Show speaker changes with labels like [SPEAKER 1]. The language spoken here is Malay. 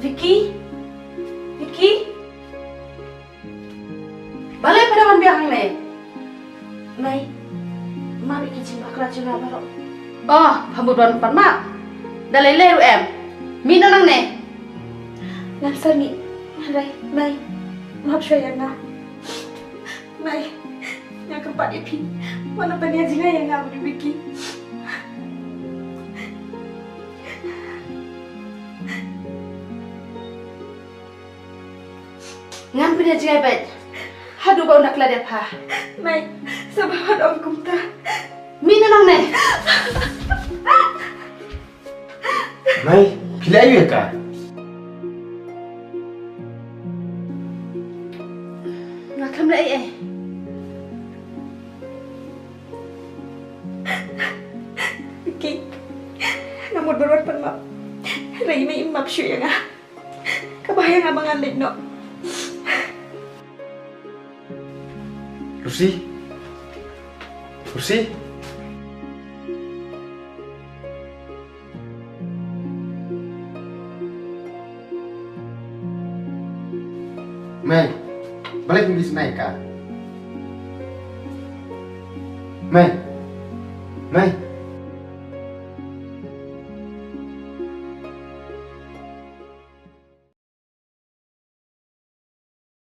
[SPEAKER 1] Vicky? Vicky? Balik pada man biang ni. Nay, ma Vicky cimba kerajaan apa? Oh, pembunuhan empat mak. Dah lele em. Mina nang ne.
[SPEAKER 2] Nang sani, nay, maaf saya na. Nay, yang keempat ini, mana pengen juga yang nggak boleh Vicky.
[SPEAKER 1] Ngan punya jangan baik. Hadu bau nak lada pa.
[SPEAKER 2] Nay, sabar om kumta.
[SPEAKER 1] Mina nang ne.
[SPEAKER 3] Mai, pilih ayu ya kak?
[SPEAKER 1] Nak kamera
[SPEAKER 2] Vicky, namun berbuat penmak. Rai may imap shuh yang ah. Kabayang abang alik no.
[SPEAKER 3] Lucy? Lucy? Mai, balik pergi senai kak? Mai?